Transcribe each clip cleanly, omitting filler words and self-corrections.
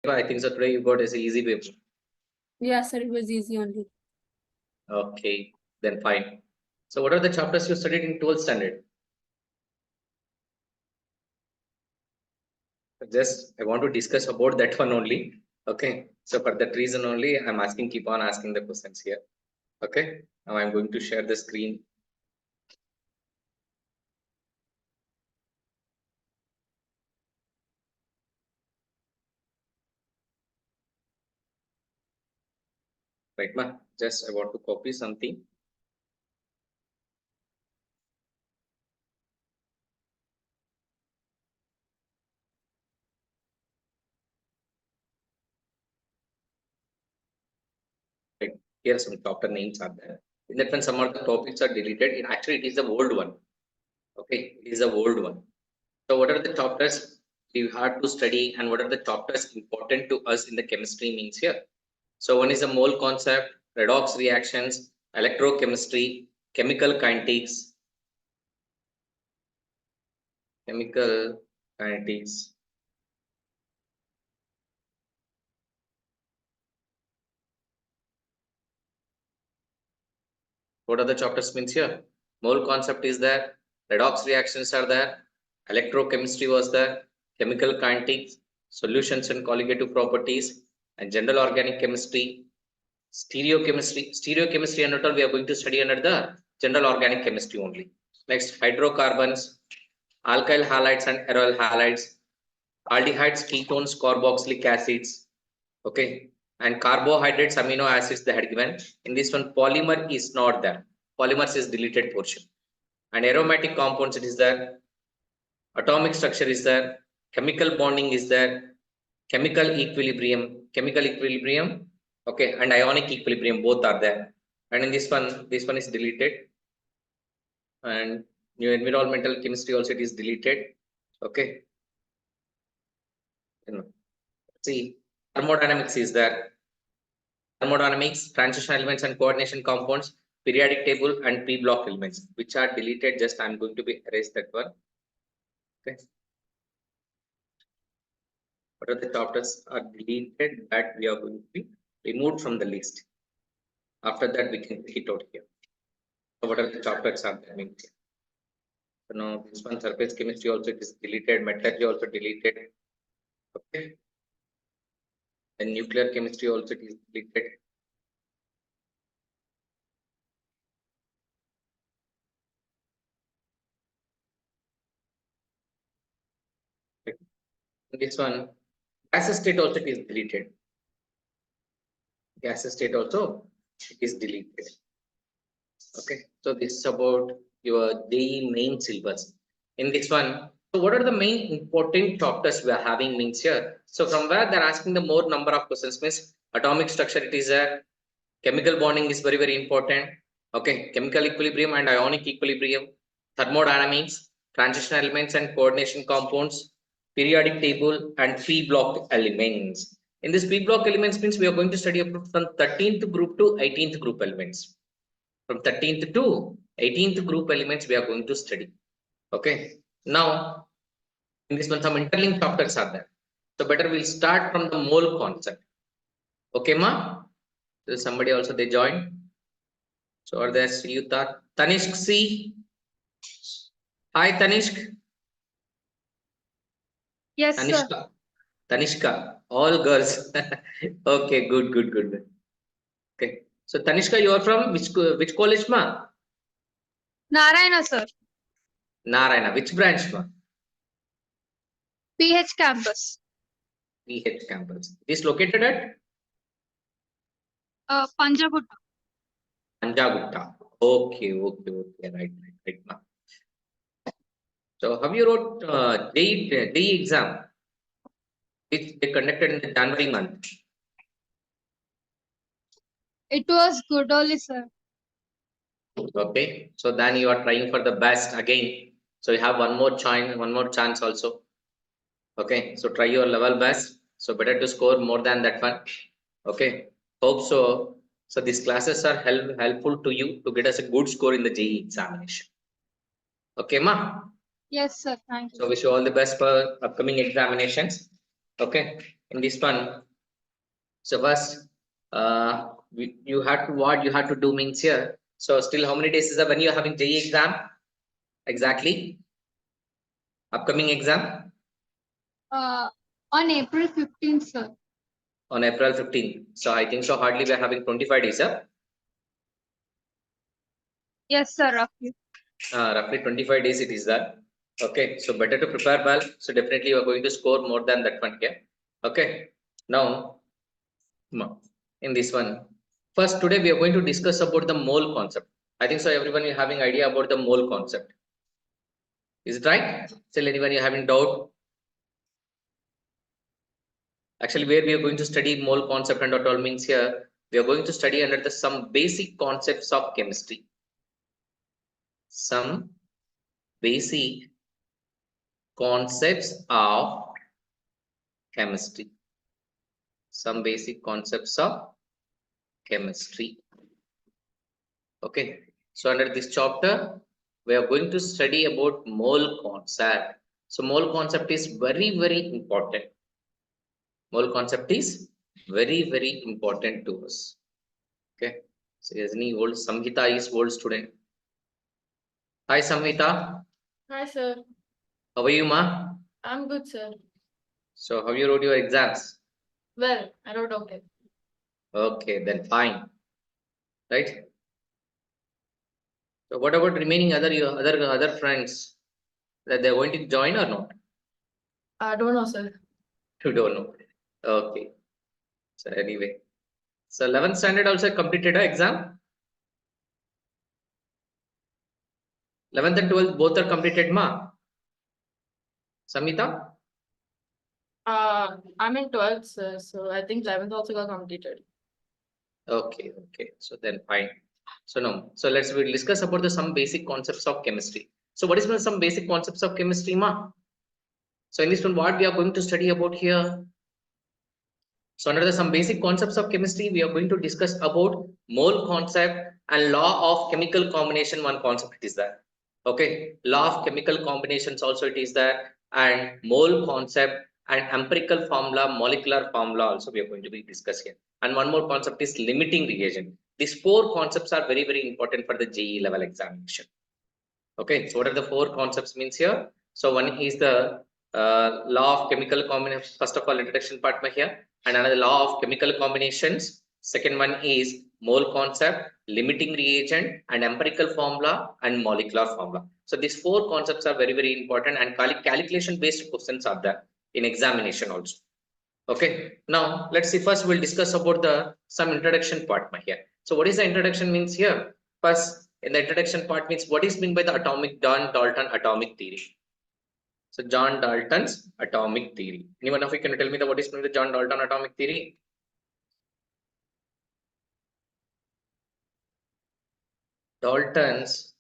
I think so today you got as an easy paper. Yeah, sir, it was easy only. Okay, then fine. So what are the chapters you studied in 12th standard? Just I want to discuss about that one only. Okay, so for that reason only I'm asking, keep on asking the questions here. Okay, now I'm going to share the screen. Right, ma? Just I want to copy something. Right. Here some chapter names are there. In that when some of the topics are deleted, it is the old one. Okay, it is the old one. So what are the chapters we had to study and what are the chapters important to us in the chemistry means here? So one is the mole concept, redox reactions, electrochemistry, chemical kinetics, What are the chapters means here? Mole concept is there, redox reactions are there, electrochemistry was there, chemical kinetics, solutions and colligative properties, and general organic chemistry, stereochemistry and all we are going to study under the general organic chemistry only. Next, hydrocarbons, alkyl halides and aryl halides, aldehydes, ketones, carboxylic acids, okay, and carbohydrates, amino acids they had given. In this one, polymer is not there. Polymers is deleted portion. And aromatic compounds it is there. Atomic structure is there. Chemical bonding is there. Chemical equilibrium, okay, and ionic equilibrium both are there. And in this one is deleted. And new environmental chemistry also it is deleted. Okay. See, thermodynamics is there. Thermodynamics, transition elements and coordination compounds, periodic table and p-block elements, which are deleted. Just I'm going to be erase that one. Okay. What are the chapters are deleted that we are going to be removed from the list? After that, we can take it out here. So what are the chapters are there? So now this one, surface chemistry also it is deleted, metallurgy also deleted. Okay. And nuclear chemistry also it is deleted. Okay. This one, gas state also it is deleted. Gas state also it is deleted. Okay, so this is about your JEE main syllabus. In this one, so what are the main important chapters we are having means here? So from where they're asking the more number of questions means atomic structure it is there, chemical bonding is very, very important. Okay, chemical equilibrium and ionic equilibrium, thermodynamics, transition elements and coordination compounds, periodic table and p-block elements. In this p-block elements means we are going to study from 13th group to 18th group elements. From 13th to 18th group elements we are going to study. Okay. Now, in this one, some interlinked chapters are there. So better we'll start from the mole concept. Okay, ma? So somebody also they joined. So are there Sriyuta? Tanishk C. Hi, Tanishk. Yes, Tanishka. sir. Tanishka. All girls. Okay, good. Okay. So Tanishka, you are from which college, ma? Narayana, sir. Narayana. Which branch, ma? PH campus. PH campus. It is located at Panjagutta. Panjagutta. Okay, right. Ma. So have you wrote JEE exam, which they conducted in the January month? It was good only, sir. Okay, so then you are trying for the best again. So you have one more chance also. Okay, so try your level best. So better to score more than that one. Okay, hope so. So these classes are helpful to you to get us a good score in the JEE examination. Okay, ma? Yes, sir. Thank you. So wish you all the best for upcoming examinations. Okay. in this one. So first, you had to what you had to do means here. So still how many days is that when you are having JEE exam? Exactly. Upcoming exam On April 15th, sir. on April 15th. So I think so hardly we are having 25 days, sir. Yes, sir, roughly. Roughly 25 days it is that. Okay, so better to prepare well. So definitely you are going to score more than that one here. Okay, now in this one, first today we are going to discuss about the mole concept. I think so everyone is having idea about the mole concept. Is it right? Still anyone you having doubt? Actually, where we are going to study mole concept and what all means here, we are going to study under the some basic concepts of chemistry. Some basic concepts of chemistry. Some basic concepts of chemistry. Okay, so under this chapter, we are going to study about mole concept. So mole concept is very, very important. Mole concept is very, very important to us. Okay, so is any old Samhita is old student. Hi Samhita, Hi, sir. how are you, ma? I'm good, sir. So how you wrote your exams? Well, I wrote okay. Okay, then fine, right? So what about remaining other friends that they're going to join or not? I don't know, sir. You don't know. Okay. So anyway, so 11th standard also completed a exam. 11th and 12th both are completed, ma. Samita? I'm in 12th, sir, so I think 11th also got completed. Okay, okay. So then fine. So now, so we'll discuss about the some basic concepts of chemistry. So what is some basic concepts of chemistry, ma? So in this one, what we are going to study about here? So under the some basic concepts of chemistry, we are going to discuss about mole concept and law of chemical combination. One concept it is that. Okay, law of chemical combinations also it is there, and mole concept and empirical formula, molecular formula also we are going to be discussing here. And one more concept is limiting reagent. These four concepts are very, very important for the JEE level examination. Okay, so what are the four concepts means here? So one is the law of chemical combination. First of all, introduction part here, and another law of chemical combinations. Second one is mole concept, limiting reagent, and empirical formula and molecular formula. So these four concepts are very, very important, and calculation based questions are there in examination also. Okay, now let's see. First, we'll discuss about the some introduction part here. So what is the introduction means here? First, in the introduction part means what is meant by the John Dalton atomic theory. So John Dalton's atomic theory. Anyone of you can tell me what is meant by the John Dalton atomic theory? Dalton's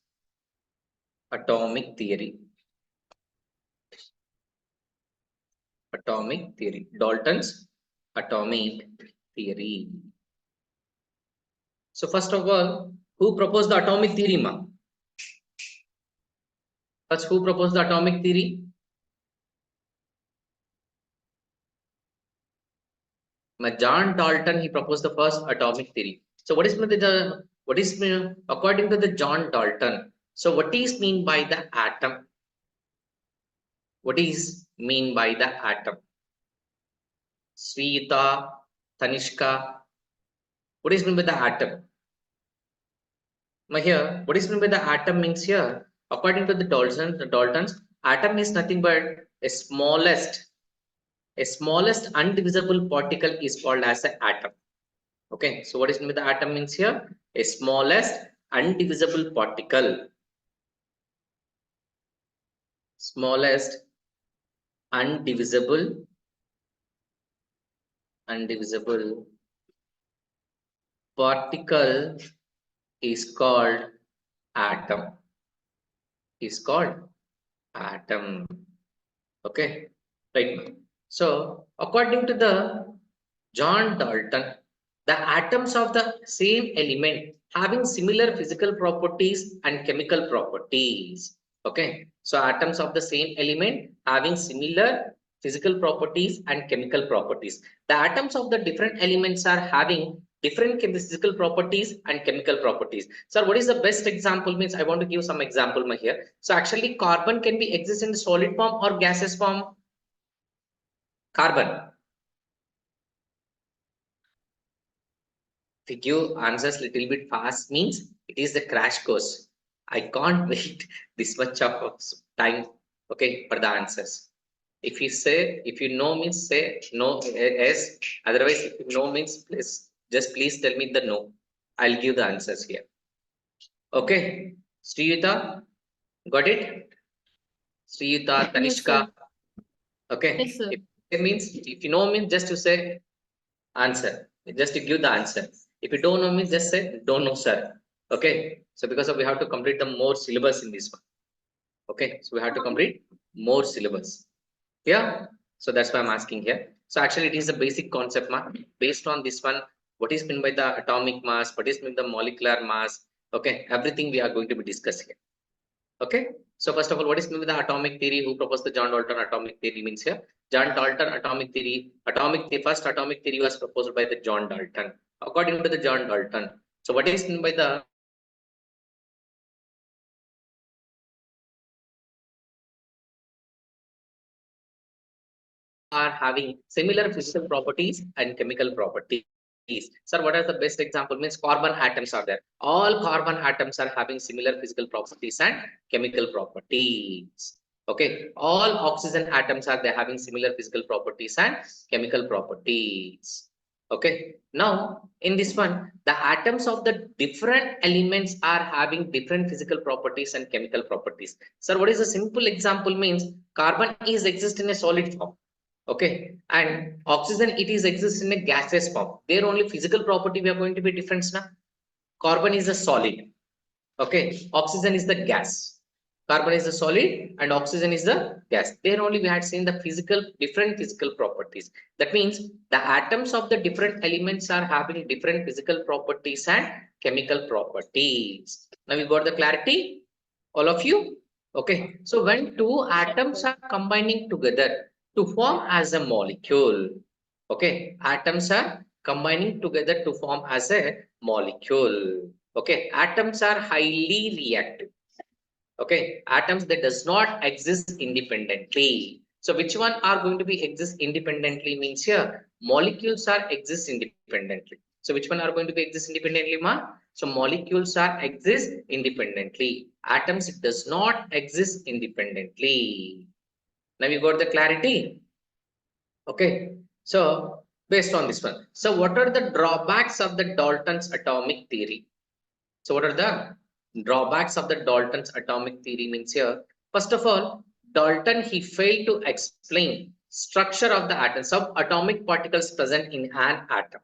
atomic theory. Atomic theory. Dalton's atomic theory. So first of all, who proposed the atomic theory, ma? First, who proposed the atomic theory? John Dalton, he proposed the first atomic theory. So what is according to the John Dalton? So what is mean by the atom? What is mean by the atom? Sweeta, Tanishka, what is mean by the atom? Here, what is mean by the atom means here? According to the Daltons, atom is nothing but a smallest undivisible particle is called as an atom. Okay, so what is meant by the atom means here? A smallest undivisible particle. Smallest undivisible particle is called atom. Is called atom. Okay, right. So according to the John Dalton, the atoms of the same element having similar physical properties and chemical properties. Okay, so atoms of the same element having similar physical properties and chemical properties. The atoms of the different elements are having different physical properties and chemical properties. So what is the best example means I want to give some example here. So actually carbon can be exist in solid form or gaseous form. Carbon. If you give answers little bit fast means it is the crash course. I can't wait this much of time, okay, for the answers. If you say, if you know means say no, yes. Otherwise, if you know means please tell me the no. I'll give the answers here. Okay, Sriyuta, got it? Sriyuta, Tanishka. Okay. Yes, sir. If it means if you know means just to say answer, just to give the answer. If you don't know means just say don't know, sir. Okay. So because of we have to complete the more syllabus in this one. Okay, so we have to complete more syllabus. Yeah, so that's why I'm asking here. So actually it is a basic concept based on this one. What is meant by the atomic mass, what is meant by the molecular mass? Okay, everything we are going to be discussing here. Okay, so first of all, what is meant by the atomic theory? Who proposed the John Dalton atomic theory means here? John Dalton atomic theory, first atomic theory was proposed by the John Dalton. According to the John Dalton. So what is meant by the are having similar physical properties and chemical properties. Sir, what are the best example means carbon atoms are there. All carbon atoms are having similar physical properties and chemical properties. Okay, all oxygen atoms are there having similar physical properties and chemical properties. Okay, now in this one, the atoms of the different elements are having different physical properties and chemical properties. Sir, what is a simple example means carbon is exist in a solid form. Okay, and oxygen it is exists in a gaseous form. Their only physical property we are going to be different now. Carbon is a solid. Okay, oxygen is the gas. Carbon is the solid and oxygen is the gas. There only we had seen the different physical properties. That means the atoms of the different elements are having different physical properties and chemical properties. Now you got the clarity, all of you. Okay, so when two atoms are combining together to form as a molecule, okay, atoms are combining together to form as a molecule. Okay, atoms are highly reactive. Okay, atoms that does not exist independently. So which one are going to be exist independently means here molecules are exist independently. So which one are going to be exist independently, ma? So molecules are exist independently. Atoms does not exist independently. Now you got the clarity. Okay, so based on this one, so what are the drawbacks of the Dalton's atomic theory? So what are the drawbacks of the Dalton's atomic theory means here? First of all, Dalton he failed to explain structure of the atom, subatomic particles present in an atom.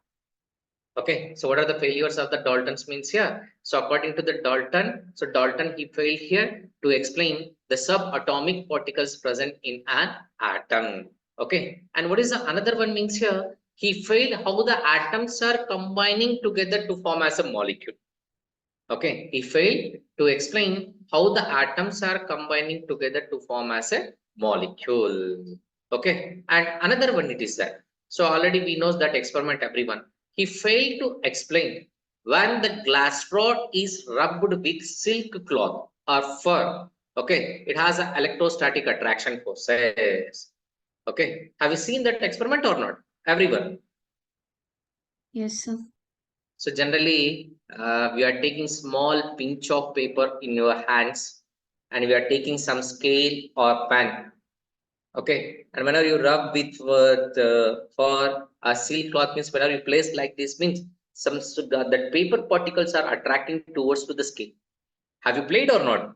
Okay, so what are the failures of the Dalton's means here? So according to the Dalton, so Dalton he failed here to explain the subatomic particles present in an atom. Okay, and what is the another one means here? He failed how the atoms are combining together to form as a molecule. Okay, he failed to explain how the atoms are combining together to form as a molecule. Okay, and another one it is that. So already we know that experiment everyone. He failed to explain when the glass rod is rubbed with silk cloth or fur. Okay, it has an electrostatic attraction forces. Okay, have you seen that experiment or not? Everyone. Yes, sir. So generally, we are taking small pinch of paper in your hands and we are taking some scale or pen. Okay, and whenever you rub with for a silk cloth means whenever you place like this means that paper particles are attracting towards to the scale. Have you played or not?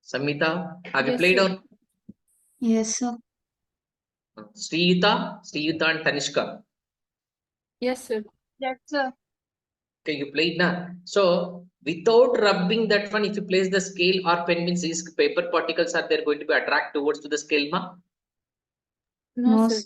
Samita, have you Yes, played sir. or Yes, sir. Sriyuta and Tanishka? Yes, sir. Yes, sir. Okay, you played now. So without rubbing that one, if you place the scale or pen means these paper particles are there going to be attract towards to the scale, ma? No, No, sir.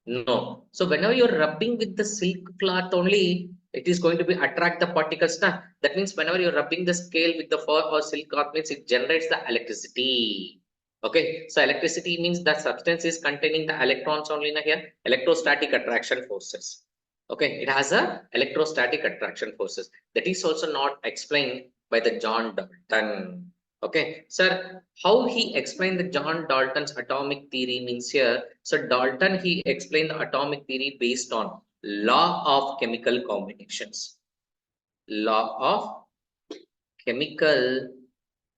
No. So whenever you're rubbing with the silk cloth only, it is going to be attract the particles. Na? That means whenever you're rubbing the scale with the fur or silk cloth means it generates the electricity. Okay, so electricity means the substance is containing the electrons only in here, electrostatic attraction forces. Okay, it has a electrostatic attraction forces. That is also not explained by the John Dalton. Okay, sir, how he explained the John Dalton's atomic theory means here. So Dalton, he explained the atomic theory based on law of chemical combinations. Law of chemical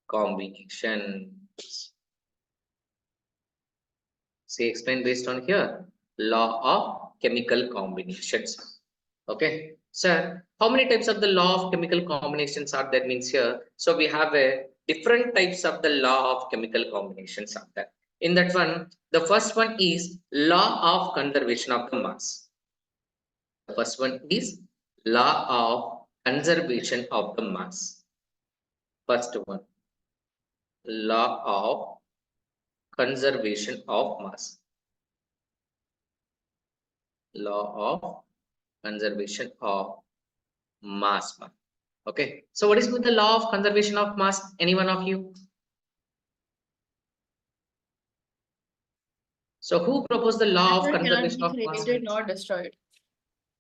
combinations. See, explain based on here, law of chemical combinations. Okay, sir, how many types of the law of chemical combinations are there means here? So we have a different types of the law of chemical combinations are there. In that one, the first one is law of conservation of the mass. The first one is law of conservation of the mass. First one, law of conservation of mass. Law of conservation of mass. Okay, so what is with the law of conservation of mass? Any one of you? So who proposed the law of conservation of mass? Created, not destroyed.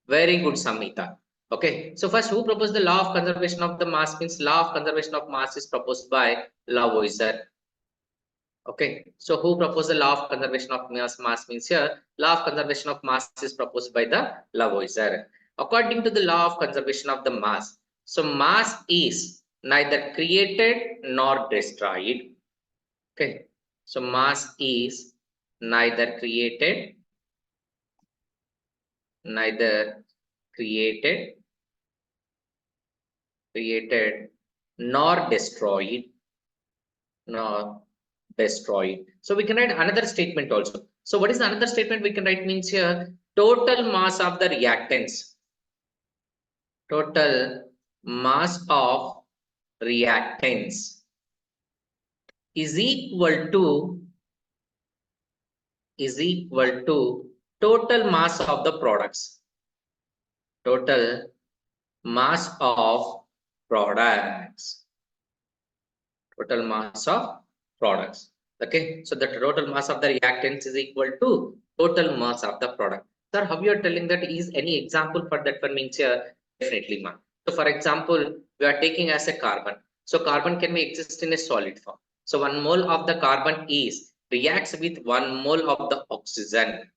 Very good, Samhita. Okay, so first, who proposed the law of conservation of the mass? Means law of conservation of mass is proposed by Lavoisier. Okay, so who proposed the law of conservation of mass means here, law of conservation of mass is proposed by the Lavoisier. According to the law of conservation of the mass, so mass is neither created nor destroyed. Okay, so mass is neither created nor destroyed. So we can write another statement also. So what is the another statement we can write means here, total mass of the reactants. Total mass of reactants is equal to total mass of the products. Total mass of products. Total mass of products. Okay, so the total mass of the reactants is equal to total mass of the product. Sir, how you are telling that? Is any example for that one means here? Definitely, ma'am. So for example, we are taking as a carbon. So carbon can be exist in a solid form. So 1 mole of the carbon is reacts with 1 mole of the oxygen.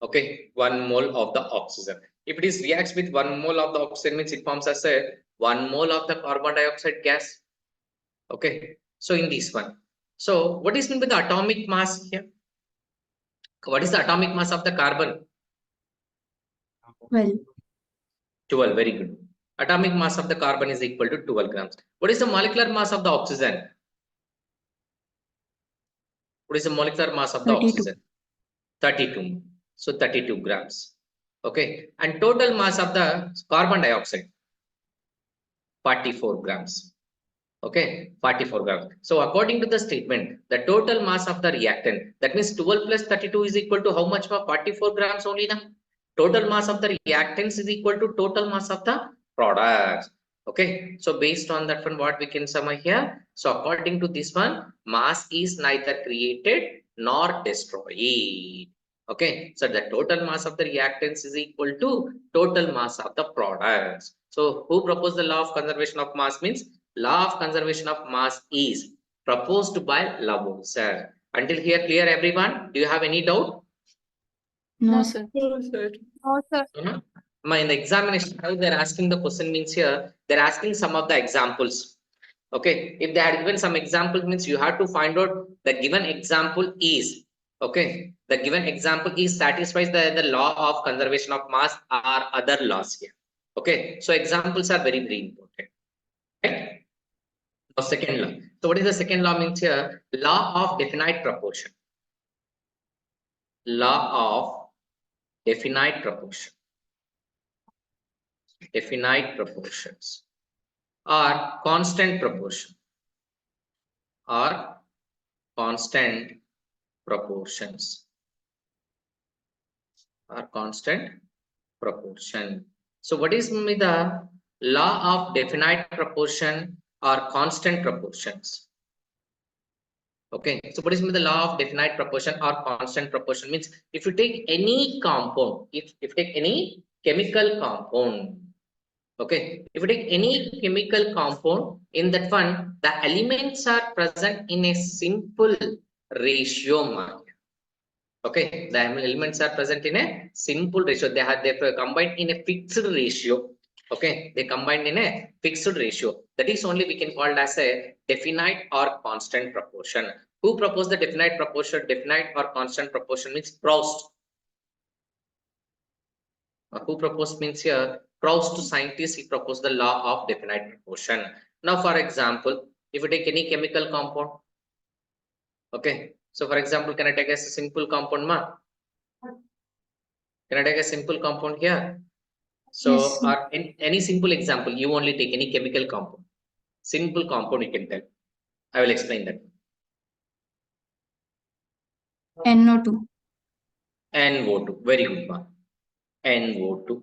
Okay, 1 mole of the oxygen. If it is reacts with 1 mole of the oxygen means it forms as a 1 mole of the carbon dioxide gas. Okay, so in this one, so what is meant by the atomic mass here? What is the atomic mass of the carbon? 12. 12. Very good. Atomic mass of the carbon is equal to 12 grams. What is the molecular mass of the oxygen? What is the molecular mass of the 32. oxygen? 32. So 32 grams. Okay, and total mass of the carbon dioxide? 44 grams. Okay, 44 grams. So according to the statement, the total mass of the reactant, that means 12 plus 32 is equal to how much? 44 grams only now. Total mass of the reactants is equal to total mass of the products. Okay, so based on that one, what we can sum here? So according to this one, mass is neither created nor destroyed. Okay, so the total mass of the reactants is equal to total mass of the products. So who proposed the law of conservation of mass means law of conservation of mass is proposed by Lavoisier. Until here, clear everyone? Do you have any doubt? No, sir. No, sir. No, sir. In the examination, how they're asking the question means here, they're asking some of the examples. Okay, if they had given some example means you have to find out the given example is, okay, the given example is satisfies the law of conservation of mass or other laws here. Okay, so examples are very, very important. Right? Now, second law. So what is the second law means here? Law of definite proportion. Law of definite proportion. Definite proportions or constant proportion or constant proportions or constant proportion. So what is the law of definite proportion or constant proportions? Okay, so what is the law of definite proportion or constant proportion? Means if you take any compound, if you take any chemical compound, okay, if you take any chemical compound, in that one, the elements are present in a simple ratio manner. Okay, the elements are present in a simple ratio. They combined in a fixed ratio. Okay, they combined in a fixed ratio. That is only we can call as a definite or constant proportion. Who proposed the definite proportion? Definite or constant proportion means Proust. Who proposed means here Proust scientist. He proposed the law of definite proportion. Now, for example, if you take any chemical compound, okay. So, for example, can I take a simple compound, ma? Can I take a simple compound here? So, Yes, sir. or in any simple example, you only take any chemical compound. Simple compound you can tell. I will explain that. NO2. NO2. Very good one. NO2.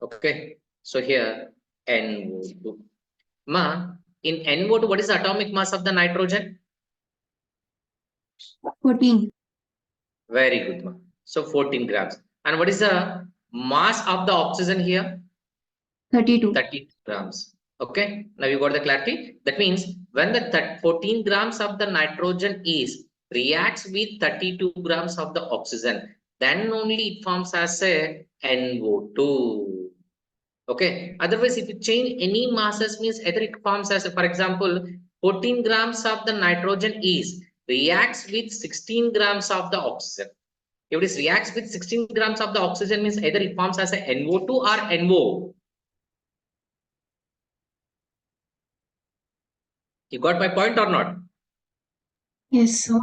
Okay. So here NO2. Ma, in NO2, what is the atomic mass of the nitrogen? 14. Very good, ma. So 14 grams. And what is the mass of the oxygen here? 32. 30 grams. Okay, now you got the clarity. That means when the 14 grams of the nitrogen is reacts with 32 grams of the oxygen, then only it forms as a NO2. Okay, otherwise if you change any masses means either it forms as a, for example, 14 grams of the nitrogen is reacts with 16 grams of the oxygen. If it is reacts with 16 grams of the oxygen means either it forms as a NO2 or NO. You got my point or not? Yes, sir.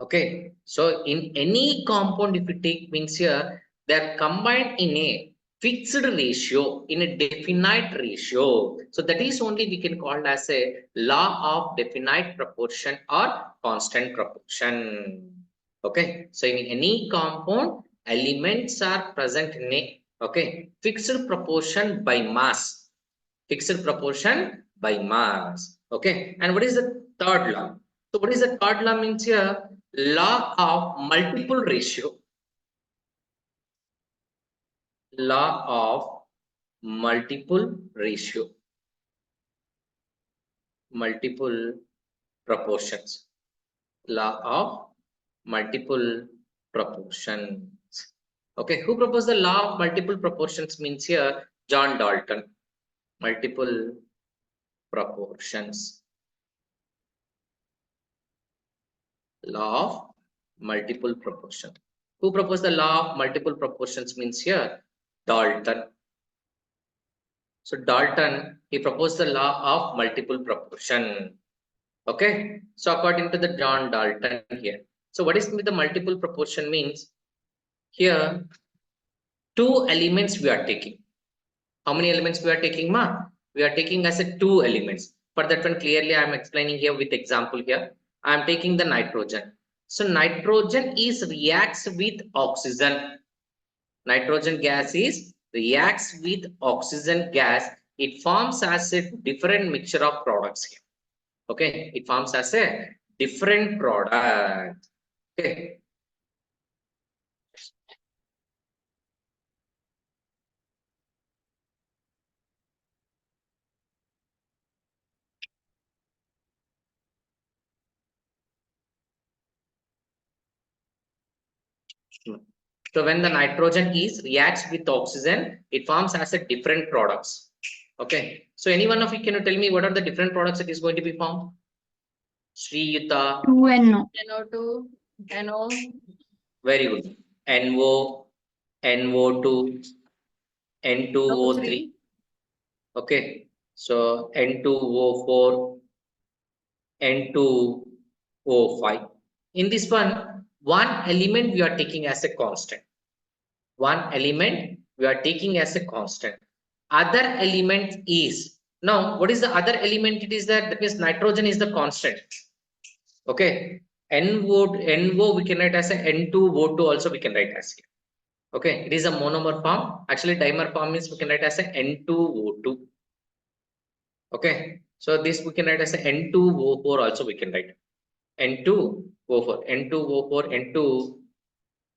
Okay, so in any compound, if you take means here, they are combined in a fixed ratio, in a definite ratio. So that is only we can call as a law of definite proportion or constant proportion. Okay, so in any compound, elements are present in a fixed proportion by mass. Fixed proportion by mass. Okay, and what is the third law? So what is the third law means here? Law of multiple ratio. Law of multiple ratio. Multiple proportions. Law of multiple proportions. Okay, who proposed the law of multiple proportions means here? John Dalton. Multiple proportions. Law of multiple proportion. Who proposed the law of multiple proportions means here? Dalton. So Dalton, he proposed the law of multiple proportion. Okay. So according to the John Dalton here. So what is the multiple proportion means? Here, two elements we are taking. How many elements we are taking, ma? We are taking as a two elements. For that one, clearly I am explaining here with example here. I am taking the nitrogen. So nitrogen is reacts with oxygen. Nitrogen gas is reacts with oxygen gas. It forms as a different mixture of products here. Okay, it forms as a different product. Okay. So when the nitrogen is reacts with oxygen, it forms as a different products. Okay. So any one of you can you tell me what are the different products that is going to be formed? Sri Yuta. 2NO. NO2, NO, Very good. NO, NO2, N2O3. Okay. So N2O4, N2O5. In this one element we are taking as a constant. One element we are taking as a constant. Other element is, now what is the other element? It is that means nitrogen is the constant. Okay. NO we can write as a N2O2 also we can write as here. Okay. It is a monomer form. Actually dimer form means we can write as a N2O2. Okay. So this we can write as a N2O4 also we can write. N2 O4, N2 O4, N2.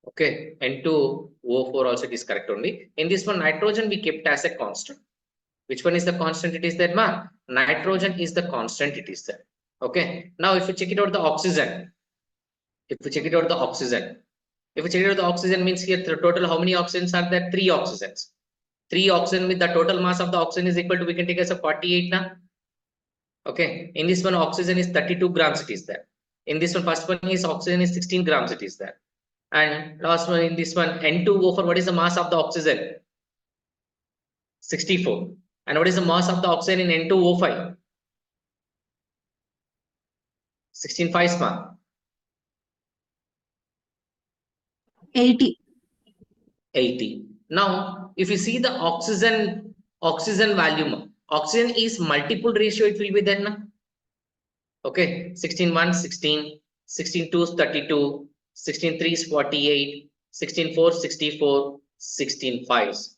Okay, N2 O4 also it is correct only. In this one, nitrogen we kept as a constant. Which one is the constant? It is that ma. Nitrogen is the constant. It is there. Okay. Now, if you check it out the oxygen, if you check it out the oxygen, if you check it out the oxygen means here the total how many oxygens are there? 3 oxygens. 3 oxygen with the total mass of the oxygen is equal to, we can take as a 48 now. Okay. In this one, oxygen is 32 grams. It is there. In this one, first one is oxygen is 16 grams. It is there. And last one in this one, N2O4, what is the mass of the oxygen? 64. And what is the mass of the oxygen in N2O5? 16.5 small. 80. 80. Now, if you see the oxygen volume, oxygen is multiple ratio, it will be then. Okay, 16.1, 16, 16.2 is 32, 16.3 is 48, 16.4, 64, 16.5.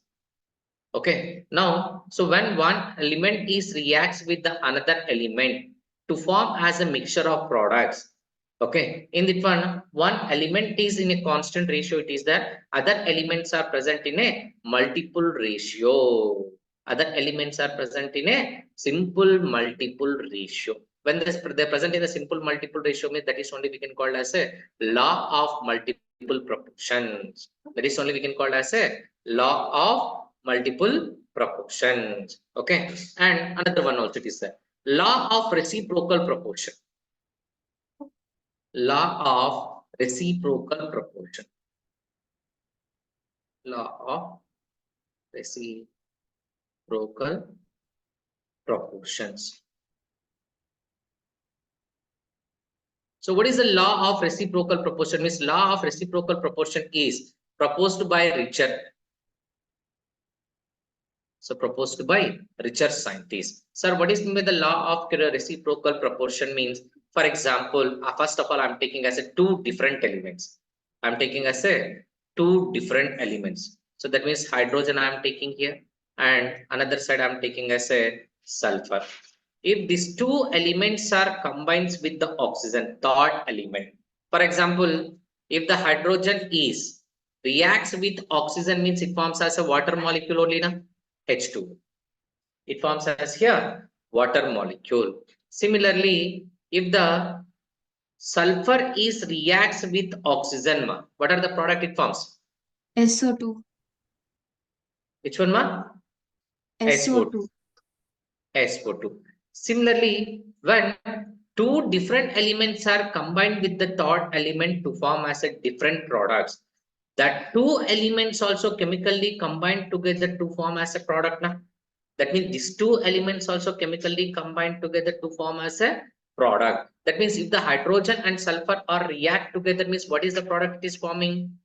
Okay, now, so when one element is reacts with the another element to form as a mixture of products. Okay, in that one element is in a constant ratio, it is that other elements are present in a multiple ratio. Other elements are present in a simple multiple ratio. When they're present in a simple multiple ratio, means that is only we can call as a law of multiple proportions. That is only we can call as a law of multiple proportions. Okay, and another one also it is the law of reciprocal proportion. Law of reciprocal proportion. Law of reciprocal proportions. So what is the law of reciprocal proportion? Means law of reciprocal proportion is proposed by Richard. So proposed by Richard scientists. Sir, what is the law of reciprocal proportion means? For example, first of all, I'm taking as a two different elements. I'm taking as a two different elements. So that means hydrogen I'm taking here, and another side I'm taking as a sulfur. If these two elements are combined with the oxygen, third element. For example, if the hydrogen is reacts with oxygen means it forms as a water molecule only na? H2. It forms as here water molecule. Similarly, if the sulfur is reacts with oxygen, ma, what are the product it forms? SO2. Which one, ma? SO2. SO2. Similarly, when two different elements are combined with the third element to form as a different products, that two elements also chemically combined together to form as a product na? That means these two elements also chemically combined together to form as a product. That means if the hydrogen and sulfur are react together means what is the product it is forming?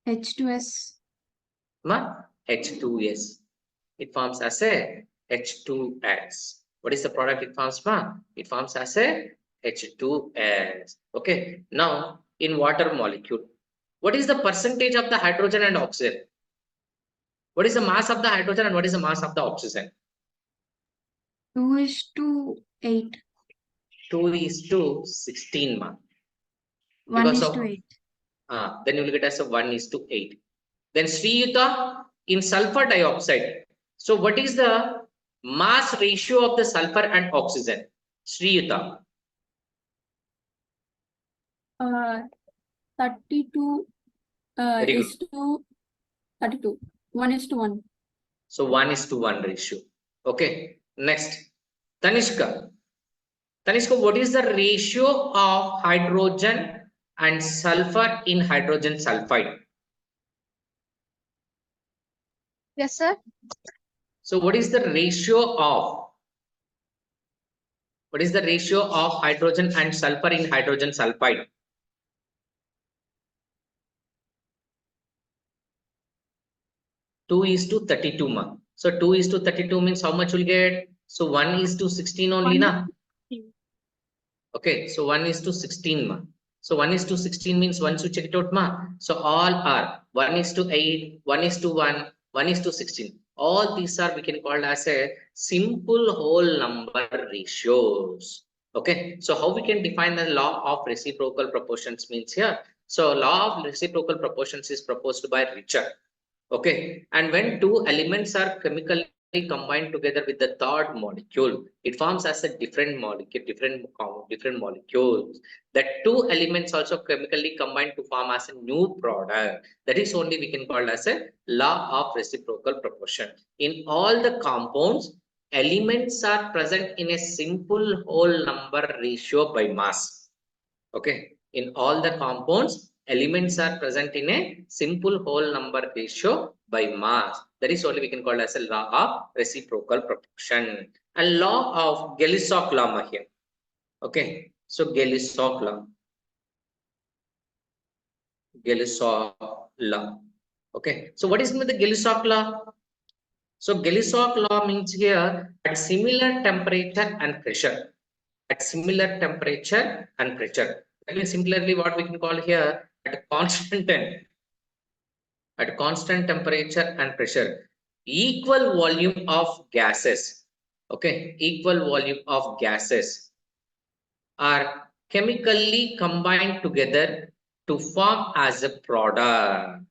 H2S. Ma? H2S. It forms as a H2S. What is the product it forms, ma? It forms as a H2S. Okay. Now, in water molecule, what is the percentage of the hydrogen and oxygen? What is the mass of the hydrogen and what is the mass of the oxygen? 2:8. 2:16, ma. 1:8. Then you will get as a 1:8. Then Sriyuta, in sulfur dioxide. So what is the mass ratio of the sulfur and oxygen? Sriyuta. 32 Very good. is to 32. 1:1. So 1:1 ratio. Okay. Next, Tanishka. Tanishka, what is the ratio of hydrogen and sulfur in hydrogen sulfide? Yes, sir. So what is the ratio of hydrogen and sulfur in hydrogen sulfide? 2:32, ma. So 2:32 means how much will get? So 1:16 only, na? Okay, so 1:16, ma. So 1:16 means once you check it out, ma. So all are 1:8, 1:1, 1:16. All these are we can call as a simple whole number ratios. Okay, so how we can define the law of reciprocal proportions means here. So law of reciprocal proportions is proposed by Richard. Okay, and when two elements are chemically combined together with the third molecule, it forms as a different molecule, different molecules. That two elements also chemically combined to form as a new product. That is only we can call as a law of reciprocal proportion. In all the compounds, elements are present in a simple whole number ratio by mass. Okay, in all the compounds, elements are present in a simple whole number ratio by mass. That is only we can call as a law of reciprocal proportion. And law of Gay-Lussac law here. Okay, so Gay-Lussac law. Gay-Lussac law. Okay, so what is the Gay-Lussac law? So Gay-Lussac law means here at similar temperature and pressure. At similar temperature and pressure. That means similarly what we can call here at constant temperature and pressure, equal volume of gases. Okay, equal volume of gases are chemically combined together to form as a product.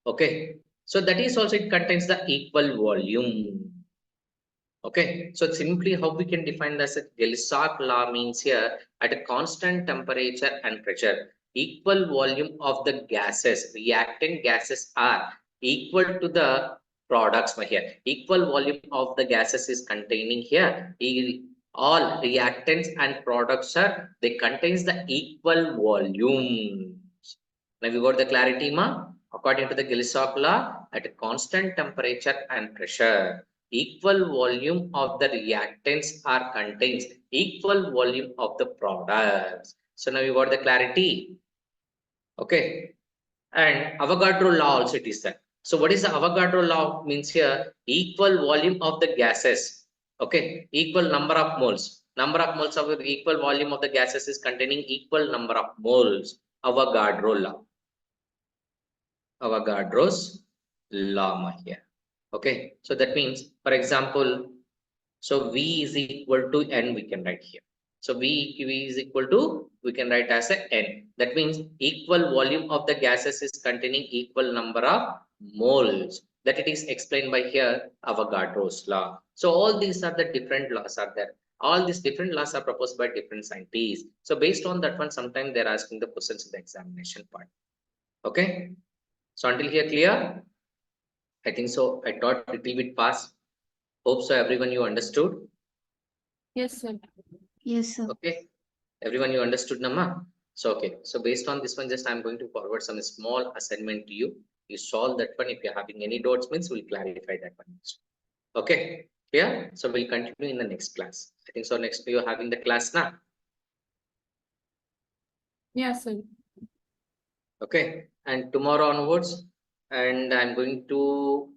Okay, so that is also it contains the equal volume. Okay, so simply how we can define this Gay-Lussac law means here at a constant temperature and pressure, equal volume of the gases, reactant gases are equal to the products here. Equal volume of the gases is containing here. All reactants and products are, they contains the equal volume. Now we got the clarity, ma? According to the Gay-Lussac law, at a constant temperature and pressure, equal volume of the reactants are contains equal volume of the products. So now you got the clarity. Okay, and Avogadro law also it is that. So what is the Avogadro law means here? Equal volume of the gases. Okay, equal number of moles. Number of moles of equal volume of the gases is containing equal number of moles. Avogadro law. Avogadro's law here. Okay, so that means, for example, so V is equal to N, we can write here. So V is equal to, we can write as a N. That means equal volume of the gases is containing equal number of moles. That it is explained by here, Avogadro's law. So all these are the different laws are there. All these different laws are proposed by different scientists. So based on that one, sometimes they're asking the questions in the examination part. Okay. So until here clear? I think so. I taught a little bit fast. Hope so everyone you understood. Yes, sir. Yes, sir. Okay. Everyone you understood, Nama? So okay. So based on this one, just I'm going to forward some small assignment to you. You solve that one. If you're having any doubts, means we'll clarify that one. Okay. Yeah. So we'll continue in the next class. I think so. Next you're having the class now. Yes, sir. Okay. And tomorrow onwards, and I'm going to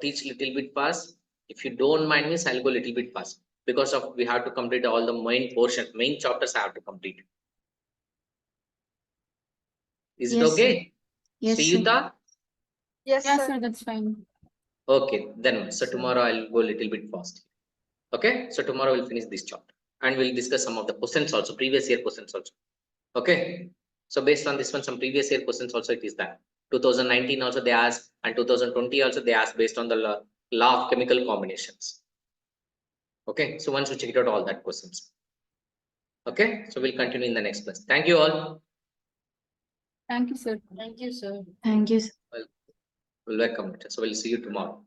teach little bit fast. If you don't mind me, I'll go little bit fast because of we have to complete all the main portion, main chapters I have to complete. Is it Yes, sir. okay? Yes, sir. Sriyuta? Yes, Yes, sir. sir, that's fine. Okay, then so tomorrow I'll go little bit fast. Okay, so tomorrow we'll finish this chapter and we'll discuss some of the questions also, previous year questions also. Okay, so based on this one, some previous year questions also it is that 2019 also they asked and 2020 also they asked based on the law of chemical combinations. Okay, so once you check it out all that questions. Okay, so we'll continue in the next class. Thank you all. Thank you, sir. Thank you, sir. Thank you, sir. Welcome. So we'll see you tomorrow.